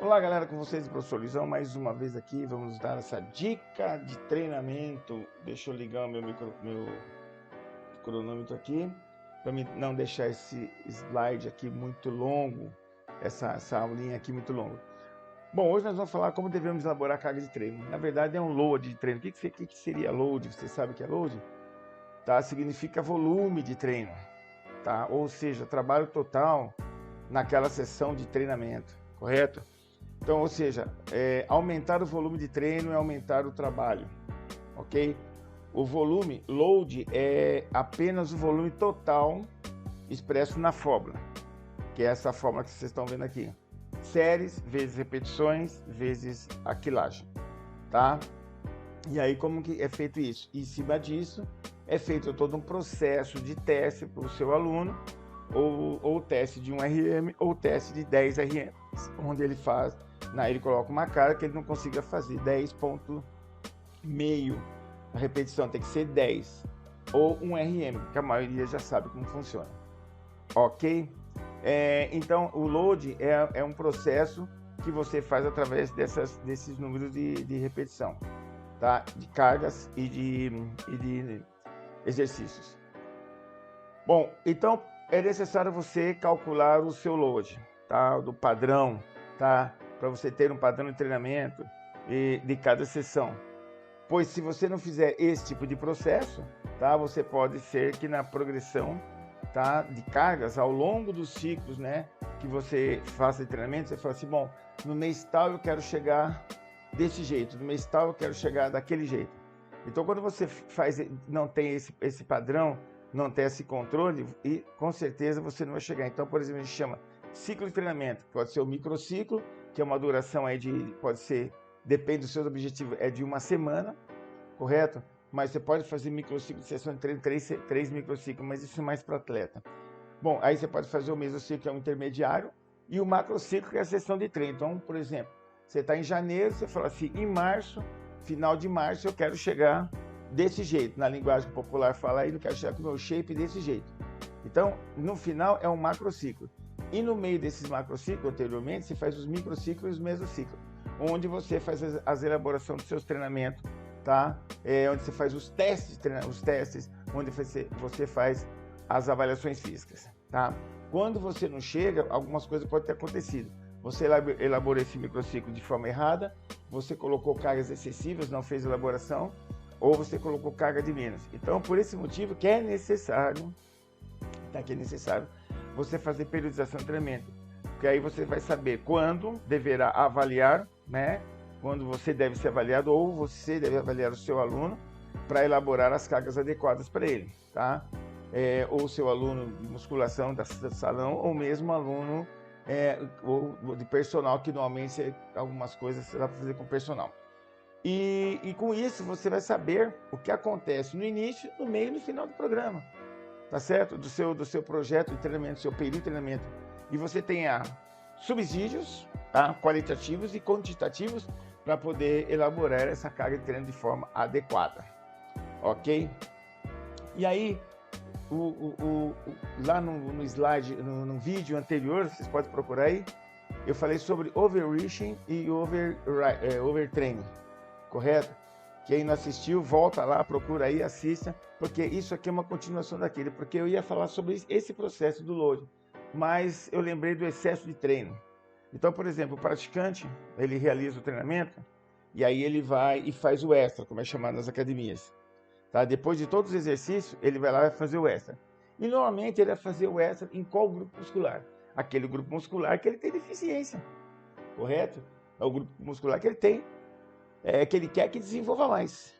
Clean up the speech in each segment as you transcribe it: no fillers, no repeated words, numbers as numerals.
Olá galera, com vocês o professor Luizão, mais uma vez aqui, vamos dar essa dica de treinamento. Deixa eu ligar o meu cronômetro aqui, para não deixar esse slide aqui muito longo, essa aulinha aqui muito longa. Bom, hoje nós vamos falar como devemos elaborar carga de treino. Na verdade é um load de treino. O que seria load? Você sabe o que é load? Tá? Significa volume de treino, tá? Ou seja, trabalho total naquela sessão de treinamento, correto? Então, ou seja, aumentar o volume de treino é aumentar o trabalho, ok? O volume, load, é apenas o volume total expresso na fórmula, que é essa fórmula que vocês estão vendo aqui. Séries vezes repetições vezes a quilagem, tá? E aí como que é feito isso? Em cima disso é feito todo um processo de teste para o seu aluno, ou teste de 1 RM ou teste de 10 RM, onde ele ele coloca uma carga que ele não consiga fazer 10,5, a repetição tem que ser 10, ou 1 RM, que a maioria já sabe como funciona, ok? Então o load é um processo que você faz através desses números de repetição, tá? De cargas e de exercícios. Bom, então é necessário você calcular o seu load, tá? Do padrão, tá? Para você ter um padrão de treinamento de cada sessão. Pois se você não fizer esse tipo de processo, tá? Você pode ser que na progressão, tá? De cargas ao longo dos ciclos, né? Que você faça de treinamento, você fala assim, bom, no mês tal eu quero chegar desse jeito, no mês tal eu quero chegar daquele jeito. Então quando você não tem esse padrão, não tem esse controle, e com certeza você não vai chegar. Então, por exemplo, a gente chama ciclo de treinamento, pode ser o microciclo, que é uma duração aí depende dos seus objetivos, é de 1 semana, correto? Mas você pode fazer microciclo de sessão de treino, 3 microciclos, mas isso é mais para atleta. Bom, aí você pode fazer o mesociclo, que é um intermediário, e o macrociclo, que é a sessão de treino. Então, por exemplo, você está em janeiro, você fala assim, em março, final de março, eu quero chegar desse jeito. Na linguagem popular fala aí, eu quero chegar com o meu shape desse jeito. Então, no final é um macrociclo. E no meio desses macrociclos, anteriormente, você faz os microciclos e os mesociclos, onde você faz as elaborações dos seus treinamentos, tá? Onde você faz os testes, onde você faz as avaliações físicas, tá? Quando você não chega, algumas coisas podem ter acontecido. Você elaborou esse microciclo de forma errada, você colocou cargas excessivas, não fez elaboração, ou você colocou carga de menos. Então, por esse motivo que é necessário, você fazer periodização de treinamento, porque aí você vai saber quando deverá avaliar, né? Quando você deve ser avaliado, ou você deve avaliar o seu aluno para elaborar as cargas adequadas para ele, tá? Ou o seu aluno de musculação do salão, ou mesmo aluno ou de personal, que normalmente algumas coisas você vai fazer com personal. E com isso você vai saber o que acontece no início, no meio e no final do programa, tá certo? Do seu projeto de treinamento, do seu período de treinamento. E você tem subsídios, tá? Qualitativos e quantitativos para poder elaborar essa carga de treino de forma adequada, ok? E aí, lá no slide, no vídeo anterior, vocês podem procurar aí, eu falei sobre overreaching e overtraining, correto? Quem não assistiu, volta lá, procura aí, assista, porque isso aqui é uma continuação daquele, porque eu ia falar sobre esse processo do load, mas eu lembrei do excesso de treino. Então, por exemplo, o praticante, ele realiza o treinamento, e aí ele vai e faz o extra, como é chamado nas academias. Tá? Depois de todos os exercícios, ele vai lá e vai fazer o extra. E normalmente ele vai fazer o extra em qual grupo muscular? Aquele grupo muscular que ele tem deficiência, correto? É o grupo muscular que ele tem, que ele quer que desenvolva mais,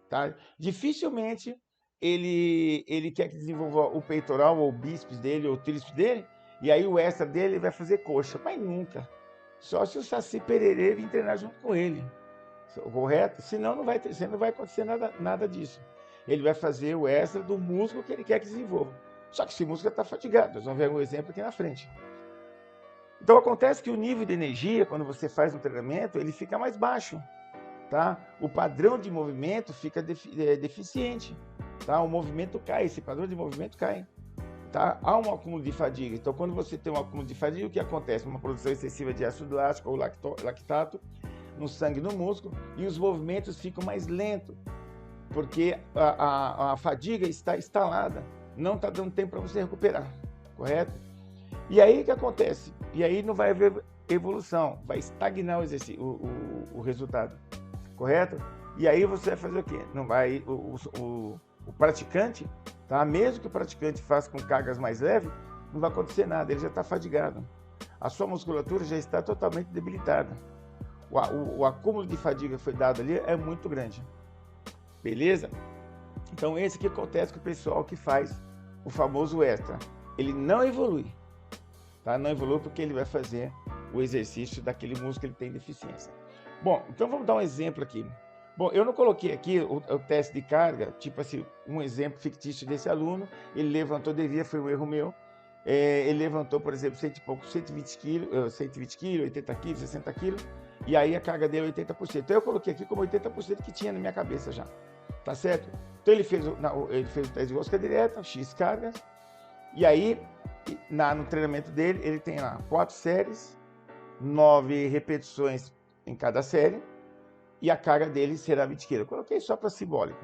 tá? Dificilmente ele quer que desenvolva o peitoral, ou o bíceps dele, ou o tríceps dele, e aí o extra dele vai fazer coxa, mas nunca. Só se o Saci Pererê vir treinar junto com ele, correto? Senão não vai acontecer nada disso. Ele vai fazer o extra do músculo que ele quer que desenvolva. Só que esse músculo está fatigado. Nós vamos ver um exemplo aqui na frente. Então acontece que o nível de energia, quando você faz um treinamento, ele fica mais baixo, tá? O padrão de movimento fica deficiente, tá? O movimento cai, esse padrão de movimento cai. tá? Há um acúmulo de fadiga. Então, quando você tem um acúmulo de fadiga, o que acontece? Uma produção excessiva de ácido lático ou lactato no sangue e no músculo, e os movimentos ficam mais lentos, porque a fadiga está instalada, não está dando tempo para você recuperar, correto? E aí o que acontece? E aí não vai haver evolução, vai estagnar o resultado, correto? E aí você vai fazer o quê? Não vai, o praticante, tá? Mesmo que o praticante faça com cargas mais leves, não vai acontecer nada, ele já está fadigado. A sua musculatura já está totalmente debilitada. O acúmulo de fadiga que foi dado ali é muito grande. Beleza? Então esse que acontece com o pessoal que faz o famoso extra. Ele não evolui. Tá? Não evolui porque ele vai fazer o exercício daquele músculo que ele tem deficiência. Bom, então vamos dar um exemplo aqui. Bom, eu não coloquei aqui o teste de carga, tipo assim, um exemplo fictício desse aluno. Ele levantou, foi um erro meu. Ele levantou, por exemplo, 120 quilos, 80 quilos, 60 quilos. E aí a carga dele é 80%. Então eu coloquei aqui como 80% que tinha na minha cabeça já. Tá certo? Então ele fez o teste de rosca direta, X cargas. E aí, no treinamento dele, ele tem lá 4 séries, 9 repetições em cada série. E a carga dele será 20 quilos. Eu coloquei só para simbólico.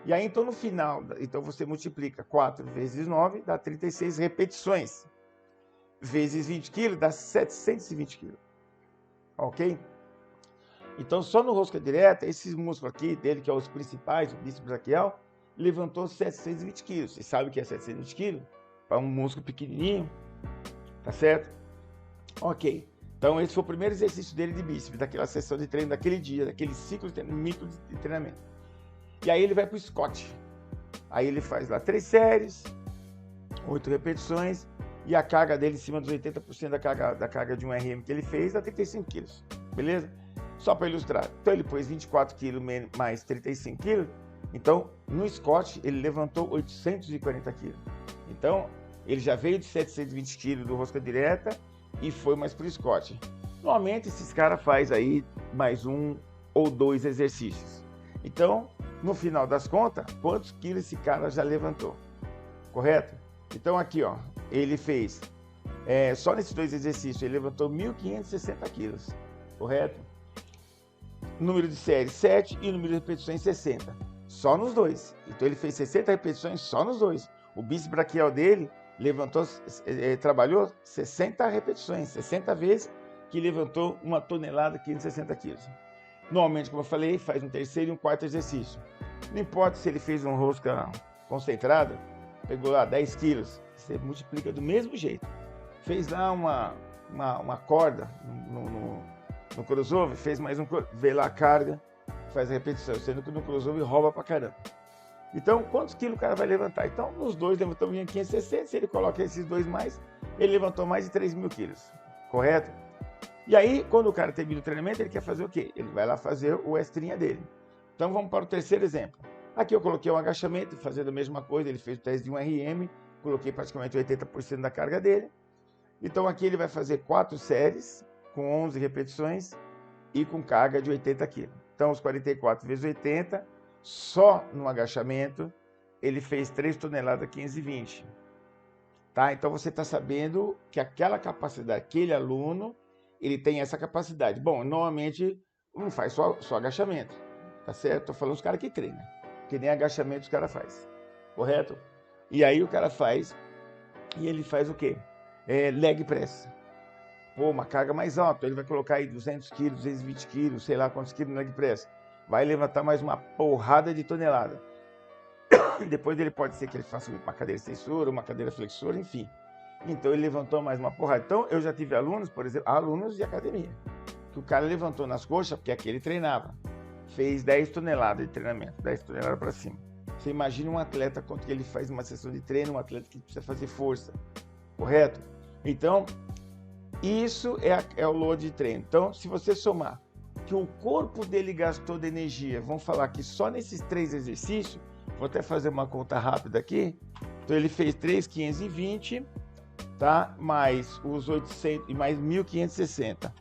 E aí, então, no final, então você multiplica 4 vezes 9, dá 36 repetições. Vezes 20 quilos, dá 720 quilos. Ok? Então, só no rosca direta, esses músculos aqui dele, que é os principais, o bíceps braquial, levantou 720 quilos. Você sabe o que é 720 quilos? Para um músculo pequenininho, tá certo? Ok. Então, esse foi o primeiro exercício dele de bíceps, daquela sessão de treino, daquele dia, daquele ciclo micro de treinamento. E aí ele vai para o Scott. Aí ele faz lá 3 séries, 8 repetições, e a carga dele em cima dos 80% da carga de um RM que ele fez dá 35 quilos. Beleza? Só para ilustrar. Então ele pôs 24 quilos mais 35 quilos. Então, no Scott, ele levantou 840 quilos. Então, ele já veio de 720 quilos do rosca direta e foi mais para o Scott. Normalmente, esses caras fazem aí mais 1 ou 2 exercícios. Então, no final das contas, quantos quilos esse cara já levantou? Correto? Então, aqui, ó, ele fez, só nesses 2 exercícios, ele levantou 1.560 quilos. Correto? Número de séries 7 e número de repetições 60. Só nos 2. Então ele fez 60 repetições só nos 2. O bíceps braquial dele trabalhou 60 repetições, 60 vezes que levantou 1 tonelada, 560 quilos. Normalmente, como eu falei, faz um terceiro e um quarto exercício. Não importa se ele fez um rosca concentrada, pegou lá 10 quilos, você multiplica do mesmo jeito. Fez lá uma corda no crossover, fez mais vê lá a carga, faz a repetição, sendo que no crossover rouba pra caramba. Então, quantos quilos o cara vai levantar? Então, nos 2 levantou 1.560, se ele coloca esses 2 mais, ele levantou mais de 3.000 quilos, correto? E aí, quando o cara termina o treinamento, ele quer fazer o quê? Ele vai lá fazer o extrinha dele. Então, vamos para o terceiro exemplo. Aqui eu coloquei um agachamento, fazendo a mesma coisa, ele fez o teste de um RM, coloquei praticamente 80% da carga dele. Então, aqui ele vai fazer 4 séries, com 11 repetições e com carga de 80 kg. Então, os 44 vezes 80, só no agachamento, ele fez 3 toneladas 520. Tá? Então, você está sabendo que aquela capacidade, aquele aluno, ele tem essa capacidade. Bom, normalmente, não faz só agachamento, tá certo? Estou falando dos caras que treinam, que nem agachamento os caras fazem, correto? E aí o cara faz, e ele faz o quê? Leg press. Pô, uma carga mais alta, ele vai colocar aí 200 quilos, 220 quilos, sei lá quantos quilos no leg press. Vai levantar mais uma porrada de tonelada. Depois ele pode ser que ele faça uma cadeira extensora, uma cadeira flexora, enfim. Então ele levantou mais uma porrada. Então eu já tive alunos, por exemplo, alunos de academia, que o cara levantou nas coxas, porque aqui ele treinava, fez 10 toneladas de treinamento, 10 toneladas para cima. Você imagina um atleta quanto que ele faz uma sessão de treino, um atleta que precisa fazer força, correto? Então, isso é o load de treino. Então, se você somar que o corpo dele gastou de energia, vamos falar que só nesses 3 exercícios, vou até fazer uma conta rápida aqui. Então, ele fez 3.520, tá? Mais os 800 e mais 1.560.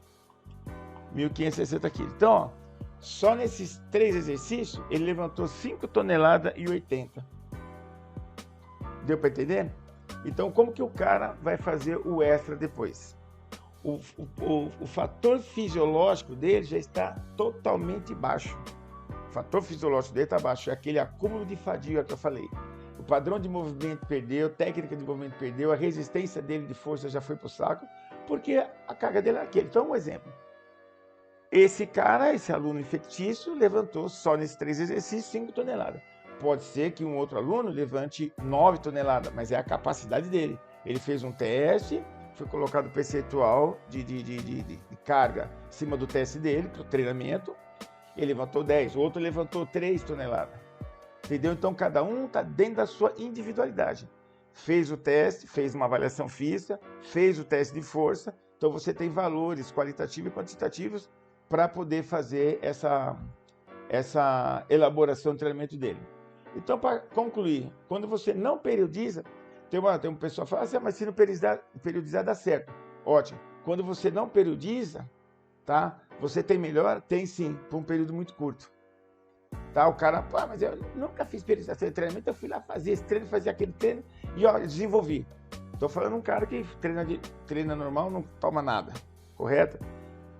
1.560 quilos. Então, ó, só nesses 3 exercícios, ele levantou 5 toneladas e 80. Deu para entender? Então, como que o cara vai fazer o extra depois? O fator fisiológico dele já está totalmente baixo. O fator fisiológico dele está baixo, é aquele acúmulo de fadiga que eu falei. O padrão de movimento perdeu, a técnica de movimento perdeu, a resistência dele de força já foi para o saco, porque a carga dele é aquele. Então, um exemplo. Esse cara, esse aluno fictício, levantou só nesses 3 exercícios 5 toneladas. Pode ser que um outro aluno levante 9 toneladas, mas é a capacidade dele. Ele fez um teste, foi colocado o percentual de carga em cima do teste dele, para o treinamento, ele levantou 10, o outro levantou 3 toneladas. Entendeu? Então, cada um está dentro da sua individualidade. Fez o teste, fez uma avaliação física, fez o teste de força, então você tem valores qualitativos e quantitativos para poder fazer essa elaboração do treinamento dele. Então, para concluir, quando você não periodiza, tem um pessoal que fala assim, mas se não periodizar dá certo. Ótimo. Quando você não periodiza, tá? Você tem melhor? Tem sim, por um período muito curto. Tá? O cara, mas eu nunca fiz periodização de treinamento, eu fui lá fazer esse treino, fazer aquele treino e ó, desenvolvi. Estou falando um cara que treina normal, não toma nada, correto?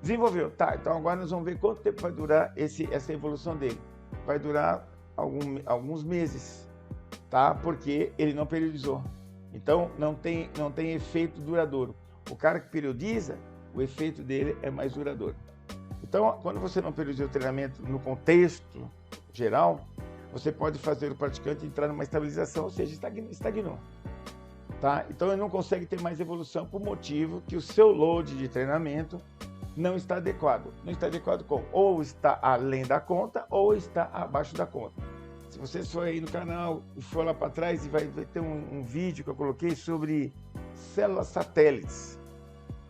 Desenvolveu, tá, então agora nós vamos ver quanto tempo vai durar essa evolução dele. Vai durar alguns meses, tá? Porque ele não periodizou. Então não tem efeito duradouro. O cara que periodiza, o efeito dele é mais duradouro. Então, quando você não periodiza o treinamento no contexto geral, você pode fazer o praticante entrar numa estabilização, ou seja, estagnou. Tá? Então ele não consegue ter mais evolução por motivo que o seu load de treinamento não está adequado. Não está adequado como? Ou está além da conta, ou está abaixo da conta. Se você for aí no canal e for lá para trás, e vai ter um vídeo que eu coloquei sobre células satélites.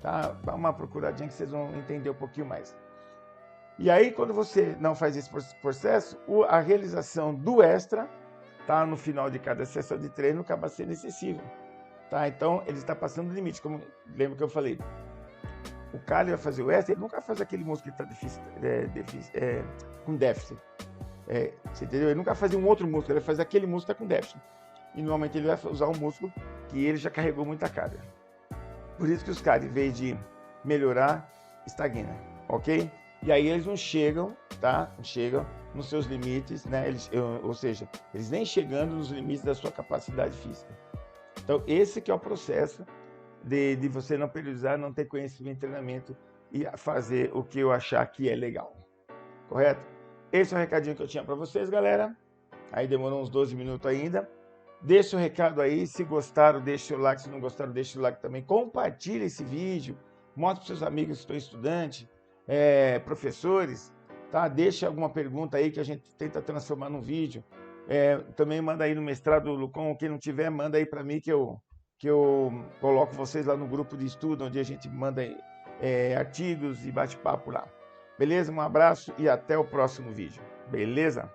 Tá? Dá uma procuradinha que vocês vão entender um pouquinho mais. E aí, quando você não faz esse processo, a realização do extra, tá, no final de cada sessão de treino, acaba sendo excessivo. Tá? Então, ele está passando do limite, como lembra que eu falei. O cara vai fazer o extra, ele nunca faz aquele músculo que está com déficit. Você entendeu? Ele nunca vai fazer um outro músculo, ele vai fazer aquele músculo que está com déficit. E normalmente ele vai usar um músculo que ele já carregou muita carga. Por isso que os caras, em vez de melhorar, estagnam, ok? E aí eles não chegam, tá? Não chegam nos seus limites, né? Ou seja, eles nem chegando nos limites da sua capacidade física. Então, esse que é o processo de você não periodizar, não ter conhecimento, treinamento e fazer o que eu achar que é legal. Correto? Esse é o recadinho que eu tinha para vocês, galera. Aí demorou uns 12 minutos ainda. Deixa o recado aí. Se gostaram, deixa o like. Se não gostaram, deixa o like também. Compartilha esse vídeo. Mostra para seus amigos que estão estudantes, professores. Tá? Deixa alguma pergunta aí que a gente tenta transformar num vídeo. Também manda aí no mestrado Lucon. Quem não tiver, manda aí para mim que eu coloco vocês lá no grupo de estudo, onde a gente manda artigos e bate-papo lá. Beleza? Um abraço e até o próximo vídeo. Beleza?